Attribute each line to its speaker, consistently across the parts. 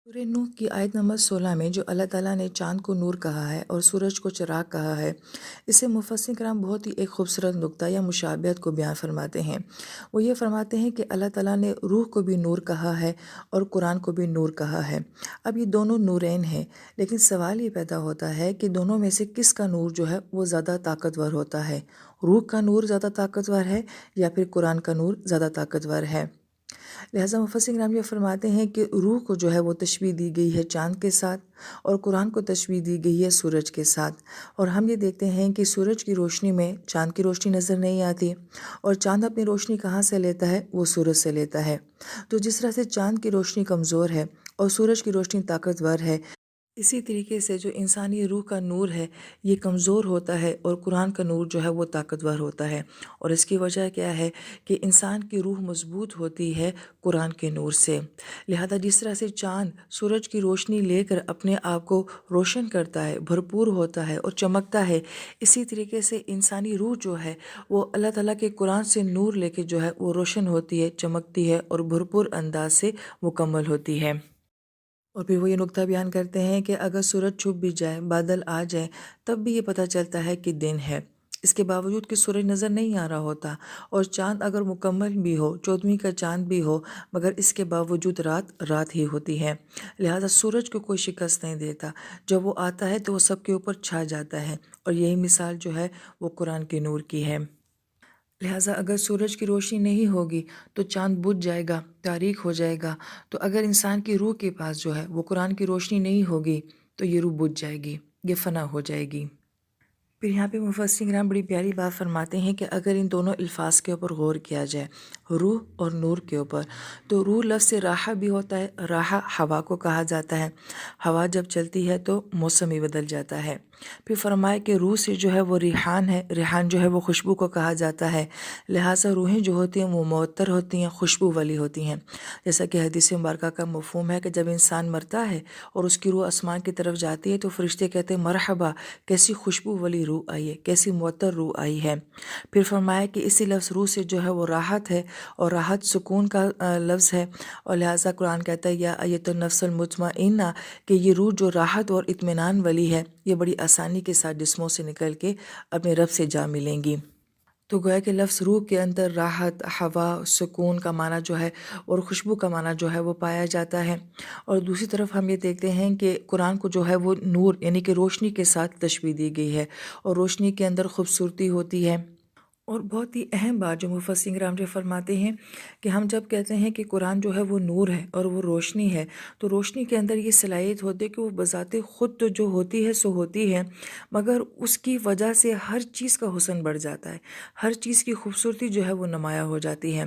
Speaker 1: سورہ نوح کی آیت نمبر 16 میں جو اللہ تعالیٰ نے چاند کو نور کہا ہے اور سورج کو چراغ کہا ہے، اسے مفسرین کرام بہت ہی ایک خوبصورت نقطہ یا مشابہت کو بیان فرماتے ہیں۔ وہ یہ فرماتے ہیں کہ اللہ تعالیٰ نے روح کو بھی نور کہا ہے اور قرآن کو بھی نور کہا ہے۔ اب یہ دونوں نورین ہیں، لیکن سوال یہ پیدا ہوتا ہے کہ دونوں میں سے کس کا نور جو ہے وہ زیادہ طاقتور ہوتا ہے؟ روح کا نور زیادہ طاقتور ہے یا پھر قرآن کا نور زیادہ طاقتور ہے؟ لہٰذا مفسرین کرام یہ فرماتے ہیں کہ روح کو جو ہے وہ تشبیہ دی گئی ہے چاند کے ساتھ، اور قرآن کو تشبیہ دی گئی ہے سورج کے ساتھ۔ اور ہم یہ دیکھتے ہیں کہ سورج کی روشنی میں چاند کی روشنی نظر نہیں آتی، اور چاند اپنی روشنی کہاں سے لیتا ہے؟ وہ سورج سے لیتا ہے۔ تو جس طرح سے چاند کی روشنی کمزور ہے اور سورج کی روشنی طاقتور ہے، اسی طریقے سے جو انسانی روح کا نور ہے یہ کمزور ہوتا ہے اور قرآن کا نور جو ہے وہ طاقتور ہوتا ہے۔ اور اس کی وجہ کیا ہے کہ انسان کی روح مضبوط ہوتی ہے قرآن کے نور سے۔ لہذا جس طرح سے چاند سورج کی روشنی لے کر اپنے آپ کو روشن کرتا ہے، بھرپور ہوتا ہے اور چمکتا ہے، اسی طریقے سے انسانی روح جو ہے وہ اللہ تعالیٰ کے قرآن سے نور لے کے جو ہے وہ روشن ہوتی ہے، چمکتی ہے اور بھرپور انداز سے مکمل ہوتی ہے۔ اور پھر وہ یہ نقطہ بیان کرتے ہیں کہ اگر سورج چھپ بھی جائے، بادل آ جائے، تب بھی یہ پتہ چلتا ہے کہ دن ہے، اس کے باوجود کہ سورج نظر نہیں آ رہا ہوتا، اور چاند اگر مکمل بھی ہو، 14ویں کا چاند بھی ہو، مگر اس کے باوجود رات رات ہی ہوتی ہے۔ لہذا سورج کو کوئی شکست نہیں دیتا، جب وہ آتا ہے تو وہ سب کے اوپر چھا جاتا ہے، اور یہی مثال جو ہے وہ قرآن کے نور کی ہے۔ لہٰذا اگر سورج کی روشنی نہیں ہوگی تو چاند بجھ جائے گا، تاریک ہو جائے گا۔ تو اگر انسان کی روح کے پاس جو ہے وہ قرآن کی روشنی نہیں ہوگی تو یہ روح بجھ جائے گی، یہ فنا ہو جائے گی۔ پھر یہاں پہ مفسرین کرام بڑی پیاری بات فرماتے ہیں کہ اگر ان دونوں الفاظ کے اوپر غور کیا جائے، روح اور نور کے اوپر، تو روح لفظ سے راحہ بھی ہوتا ہے، راحہ ہوا کو کہا جاتا ہے، ہوا جب چلتی ہے تو موسم بھی بدل جاتا ہے۔ پھر فرمائے کہ روح سے جو ہے وہ ریحان ہے، ریحان جو ہے وہ خوشبو کو کہا جاتا ہے۔ لہٰذا روحیں جو ہوتی ہیں وہ معطر ہوتی ہیں، خوشبو والی ہوتی ہیں، جیسا کہ حدیث مبارکہ کا مفہوم ہے کہ جب انسان مرتا ہے اور اس کی روح آسمان کی طرف جاتی ہے تو فرشتے کہتے ہیں مرحبا، کیسی خوشبو والی روح آئی ہے، کیسی معطر روح آئی ہے۔ پھر فرمایا کہ اسی لفظ روح سے جو ہے وہ راحت ہے، اور راحت سکون کا لفظ ہے، اور لہٰذا قرآن کہتا ہے یا ایت النفس المطمئنہ، کہ یہ روح جو راحت اور اطمینان والی ہے یہ بڑی آسانی کے ساتھ جسموں سے نکل کے اپنے رب سے جا ملیں گی۔ تو گویا کہ لفظ روح کے اندر راحت، ہوا، سکون کا معنی جو ہے اور خوشبو کا معنی جو ہے وہ پایا جاتا ہے۔ اور دوسری طرف ہم یہ دیکھتے ہیں کہ قرآن کو جو ہے وہ نور یعنی کہ روشنی کے ساتھ تشبیہ دی گئی ہے، اور روشنی کے اندر خوبصورتی ہوتی ہے۔ اور بہت ہی اہم بات جو مفسرین کرام جو فرماتے ہیں کہ ہم جب کہتے ہیں کہ قرآن جو ہے وہ نور ہے اور وہ روشنی ہے، تو روشنی کے اندر یہ صلاحیت ہوتی ہے کہ وہ بذات خود تو جو ہوتی ہے سو ہوتی ہے، مگر اس کی وجہ سے ہر چیز کا حسن بڑھ جاتا ہے، ہر چیز کی خوبصورتی جو ہے وہ نمایاں ہو جاتی ہے۔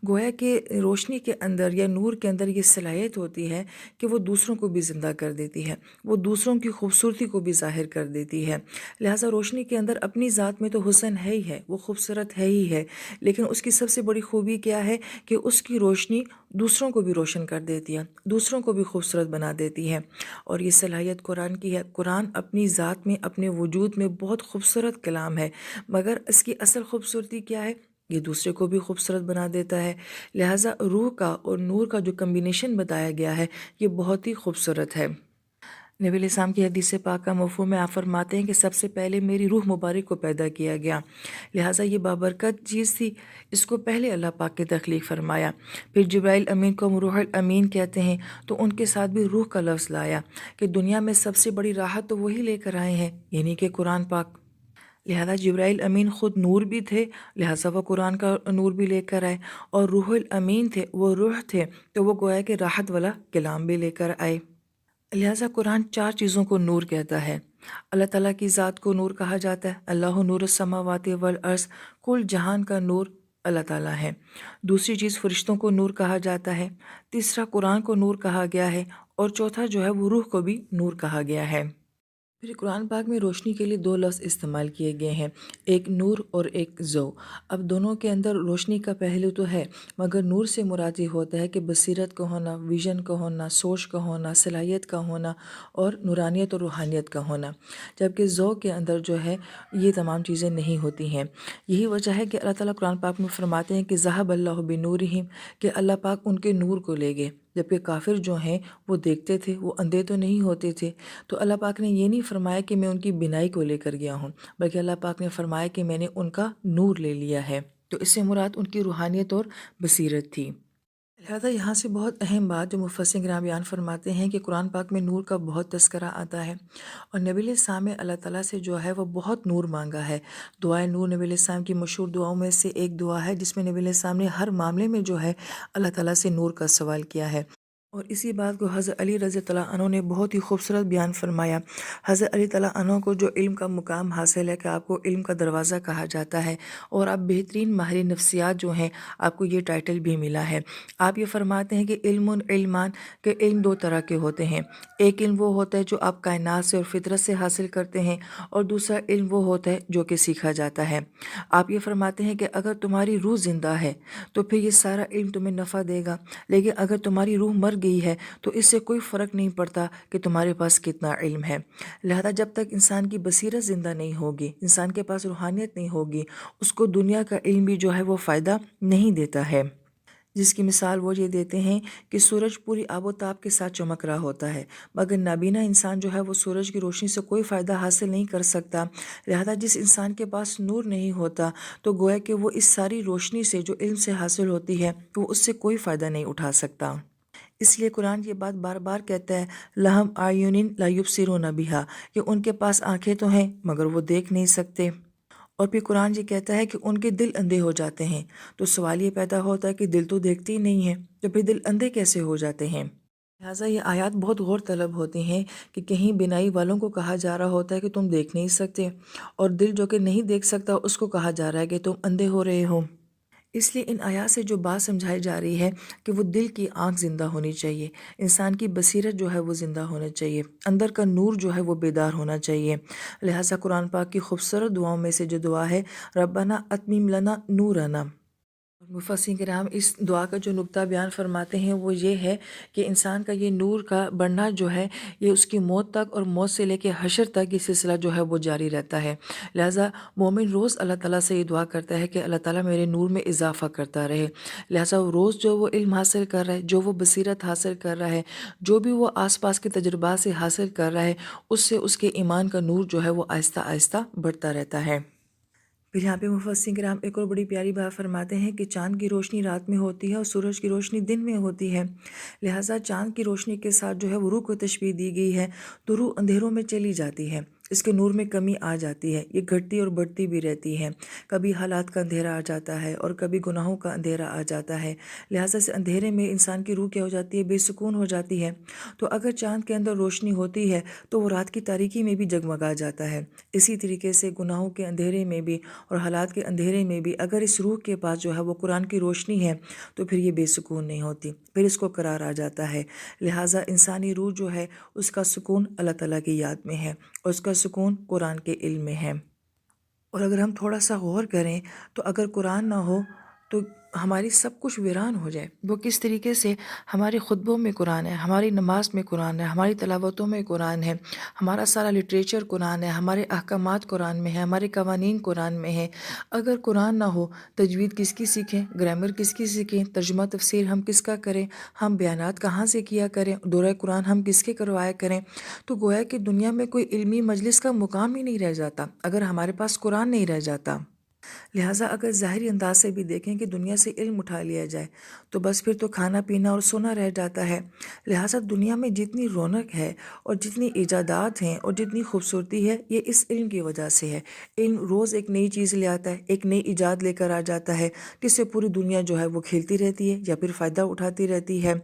Speaker 1: گویا کہ روشنی کے اندر یا نور کے اندر یہ صلاحیت ہوتی ہے کہ وہ دوسروں کو بھی زندہ کر دیتی ہے، وہ دوسروں کی خوبصورتی کو بھی ظاہر کر دیتی ہے۔ لہٰذا روشنی کے اندر اپنی ذات میں تو حسن ہے ہی ہے، وہ خوبصورت ہے ہی ہے، لیکن اس کی سب سے بڑی خوبی کیا ہے کہ اس کی روشنی دوسروں کو بھی روشن کر دیتی ہے، دوسروں کو بھی خوبصورت بنا دیتی ہے۔ اور یہ صلاحیت قرآن کی ہے۔ قرآن اپنی ذات میں، اپنے وجود میں بہت خوبصورت کلام ہے، مگر اس کی اصل خوبصورتی کیا ہے؟ یہ دوسرے کو بھی خوبصورت بنا دیتا ہے۔ لہٰذا روح کا اور نور کا جو کمبینیشن بتایا گیا ہے یہ بہت ہی خوبصورت ہے۔ نبی علیہ السلام کی حدیث پاک کا مفہوم میں آپ فرماتے ہیں کہ سب سے پہلے میری روح مبارک کو پیدا کیا گیا، لہٰذا یہ بابرکت چیز تھی، اس کو پہلے اللہ پاک کی تخلیق فرمایا۔ پھر جبرائیل امین کو ہم روح الامین کہتے ہیں، تو ان کے ساتھ بھی روح کا لفظ لایا کہ دنیا میں سب سے بڑی راحت تو وہی لے کر آئے ہیں، یعنی کہ قرآن پاک۔ لہذا جبرائیل امین خود نور بھی تھے، لہٰذا وہ قرآن کا نور بھی لے کر آئے، اور روح الامین تھے، وہ روح تھے، تو وہ گویا کہ راحت والا کلام بھی لے کر آئے۔ لہٰذا قرآن 4 چیزوں کو نور کہتا ہے۔ اللہ تعالیٰ کی ذات کو نور کہا جاتا ہے، اللہ نور السماوات والارض، کل جہان کا نور اللہ تعالیٰ ہے۔ دوسری چیز فرشتوں کو نور کہا جاتا ہے، تیسرا قرآن کو نور کہا گیا ہے، اور چوتھا جو ہے وہ روح کو بھی نور کہا گیا ہے۔ پھر قرآن پاک میں روشنی کے لیے 2 لفظ استعمال کیے گئے ہیں، ایک نور اور ایک ضوء۔ اب دونوں کے اندر روشنی کا پہلو تو ہے، مگر نور سے مراد یہ ہوتا ہے کہ بصیرت کا ہونا، ویژن کا ہونا، سوچ کا ہونا، صلاحیت کا ہونا، اور نورانیت اور روحانیت کا ہونا، جبکہ ضوء کے اندر جو ہے یہ تمام چیزیں نہیں ہوتی ہیں۔ یہی وجہ ہے کہ اللہ تعالیٰ قرآن پاک میں فرماتے ہیں کہ ذہب اللہ بنورہم، کہ اللہ پاک ان کے نور کو لے گئے۔ جبکہ کافر جو ہیں وہ دیکھتے تھے، وہ اندھے تو نہیں ہوتے تھے۔ تو اللہ پاک نے یہ نہیں فرمایا کہ میں ان کی بینائی کو لے کر گیا ہوں، بلکہ اللہ پاک نے فرمایا کہ میں نے ان کا نور لے لیا ہے۔ تو اس سے مراد ان کی روحانیت اور بصیرت تھی۔ لہذا یہاں سے بہت اہم بات جو مفسرین کرام بیان فرماتے ہیں کہ قرآن پاک میں نور کا بہت تذکرہ آتا ہے، اور نبی علیہ السلام نے اللہ تعالیٰ سے جو ہے وہ بہت نور مانگا ہے۔ دعائے نور نبی علیہ السلام کی مشہور دعاؤں میں سے ایک دعا ہے جس میں نبی علیہ السلام نے ہر معاملے میں جو ہے اللہ تعالیٰ سے نور کا سوال کیا ہے، اور اسی بات کو حضرت علی رضی اللہ عنہ نے بہت ہی خوبصورت بیان فرمایا۔ حضرت علی تعالیٰ عنہ کو جو علم کا مقام حاصل ہے کہ آپ کو علم کا دروازہ کہا جاتا ہے، اور آپ بہترین ماہر نفسیات جو ہیں آپ کو یہ ٹائٹل بھی ملا ہے۔ آپ یہ فرماتے ہیں کہ علم علمان، کہ علم دو طرح کے ہوتے ہیں، ایک علم وہ ہوتا ہے جو آپ کائنات سے اور فطرت سے حاصل کرتے ہیں، اور دوسرا علم وہ ہوتا ہے جو کہ سیکھا جاتا ہے۔ آپ یہ فرماتے ہیں کہ اگر تمہاری روح زندہ ہے تو پھر یہ سارا علم تمہیں نفع دے گا، لیکن اگر تمہاری روح مر گئی ہے تو اس سے کوئی فرق نہیں پڑتا کہ تمہارے پاس کتنا علم ہے۔ لہذا جب تک انسان کی بصیرت زندہ نہیں ہوگی، انسان کے پاس روحانیت نہیں ہوگی، اس کو دنیا کا علم بھی جو ہے وہ فائدہ نہیں دیتا ہے۔ جس کی مثال وہ یہ دیتے ہیں کہ سورج پوری آب و تاب کے ساتھ چمک رہا ہوتا ہے، مگر نابینا انسان جو ہے وہ سورج کی روشنی سے کوئی فائدہ حاصل نہیں کر سکتا۔ لہذا جس انسان کے پاس نور نہیں ہوتا تو گویا کہ وہ اس ساری روشنی سے جو علم سے حاصل ہوتی ہے وہ اس سے کوئی فائدہ نہیں اٹھا سکتا۔ اس لیے قرآن یہ بات بار بار کہتا ہے لہم اعین لا یبصرون بہا، کہ ان کے پاس آنکھیں تو ہیں مگر وہ دیکھ نہیں سکتے۔ اور پھر قرآن یہ کہتا ہے کہ ان کے دل اندھے ہو جاتے ہیں۔ تو سوال یہ پیدا ہوتا ہے کہ دل تو دیکھتے ہی نہیں ہے، تو پھر دل اندھے کیسے ہو جاتے ہیں؟ لہٰذا یہ آیات بہت غور طلب ہوتی ہیں کہ کہیں بینائی والوں کو کہا جا رہا ہوتا ہے کہ تم دیکھ نہیں سکتے، اور دل جو کہ نہیں دیکھ سکتا اس کو کہا جا رہا ہے کہ تم اندھے ہو رہے ہو۔ اس لیے ان آیات سے جو بات سمجھائی جا رہی ہے کہ وہ دل کی آنکھ زندہ ہونی چاہیے، انسان کی بصیرت جو ہے وہ زندہ ہونا چاہیے، اندر کا نور جو ہے وہ بیدار ہونا چاہیے۔ لہٰذا قرآن پاک کی خوبصورت دعاؤں میں سے جو دعا ہے ربنا اتمم لنا نورنا، مفسرین کرام اس دعا کا جو نقطہ بیان فرماتے ہیں وہ یہ ہے کہ انسان کا یہ نور کا بڑھنا جو ہے یہ اس کی موت تک، اور موت سے لے کے حشر تک یہ سلسلہ جو ہے وہ جاری رہتا ہے۔ لہٰذا مومن روز اللہ تعالیٰ سے یہ دعا کرتا ہے کہ اللہ تعالیٰ میرے نور میں اضافہ کرتا رہے۔ لہٰذا روز جو وہ علم حاصل کر رہا ہے، جو وہ بصیرت حاصل کر رہا ہے، جو بھی وہ آس پاس کے تجربات سے حاصل کر رہا ہے، اس سے اس کے ایمان کا نور جو ہے وہ آہستہ آہستہ بڑھتا رہتا ہے۔ پھر یہاں پہ مفسرین کرام ایک اور بڑی پیاری بات فرماتے ہیں کہ چاند کی روشنی رات میں ہوتی ہے اور سورج کی روشنی دن میں ہوتی ہے، لہٰذا چاند کی روشنی کے ساتھ جو ہے وہ روح کو تشبیہ دی گئی ہے، تو روح اندھیروں میں چلی جاتی ہے، اس کے نور میں کمی آ جاتی ہے، یہ گھٹتی اور بڑھتی بھی رہتی ہے، کبھی حالات کا اندھیرا آ جاتا ہے اور کبھی گناہوں کا اندھیرا آ جاتا ہے، لہٰذا سے اندھیرے میں انسان کی روح کیا ہو جاتی ہے، بے سکون ہو جاتی ہے۔ تو اگر چاند کے اندر روشنی ہوتی ہے تو وہ رات کی تاریکی میں بھی جگمگا جاتا ہے، اسی طریقے سے گناہوں کے اندھیرے میں بھی اور حالات کے اندھیرے میں بھی اگر اس روح کے پاس جو ہے وہ قرآن کی روشنی ہے تو پھر یہ بے سکون نہیں ہوتی، پھر اس کو قرار آ جاتا ہے۔ لہٰذا انسانی روح جو ہے اس کا سکون اللہ تعالیٰ کی یاد میں ہے، اور اس کا سکون قرآن کے علم میں ہے۔ اور اگر ہم تھوڑا سا غور کریں تو اگر قرآن نہ ہو تو ہماری سب کچھ ویران ہو جائے۔ وہ کس طریقے سے ہمارے خطبوں میں قرآن ہے، ہماری نماز میں قرآن ہے، ہماری تلاوتوں میں قرآن ہے، ہمارا سارا لٹریچر قرآن ہے، ہمارے احکامات قرآن میں ہے، ہمارے قوانین قرآن میں ہے۔ اگر قرآن نہ ہو تجوید کس کی سیکھیں، گرامر کس کی سیکھیں، ترجمہ تفسیر ہم کس کا کریں، ہم بیانات کہاں سے کیا کریں، دورہ قرآن ہم کس کے کروایا کریں؟ تو گویا کہ دنیا میں کوئی علمی مجلس کا مقام ہی نہیں رہ جاتا اگر ہمارے پاس قرآن نہیں رہ جاتا۔ لہٰذا اگر ظاہری انداز سے بھی دیکھیں کہ دنیا سے علم اٹھا لیا جائے تو بس پھر تو کھانا پینا اور سونا رہ جاتا ہے۔ لہٰذا دنیا میں جتنی رونق ہے اور جتنی ایجادات ہیں اور جتنی خوبصورتی ہے یہ اس علم کی وجہ سے ہے۔ علم روز ایک نئی چیز لے آتا ہے، ایک نئی ایجاد لے کر آ جاتا ہے، جس سے پوری دنیا جو ہے وہ کھیلتی رہتی ہے یا پھر فائدہ اٹھاتی رہتی ہے۔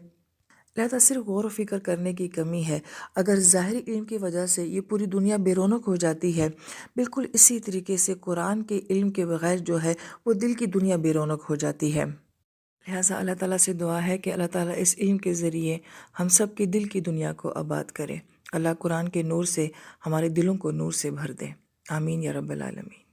Speaker 1: لہذا صرف غور و فکر کرنے کی کمی ہے۔ اگر ظاہری علم کی وجہ سے یہ پوری دنیا بے رونق ہو جاتی ہے، بالکل اسی طریقے سے قرآن کے علم کے بغیر جو ہے وہ دل کی دنیا بے رونق ہو جاتی ہے۔ لہٰذا اللہ تعالیٰ سے دعا ہے کہ اللہ تعالیٰ اس علم کے ذریعے ہم سب کے دل کی دنیا کو آباد کرے۔ اللہ قرآن کے نور سے ہمارے دلوں کو نور سے بھر دے۔ آمین یا رب العالمین۔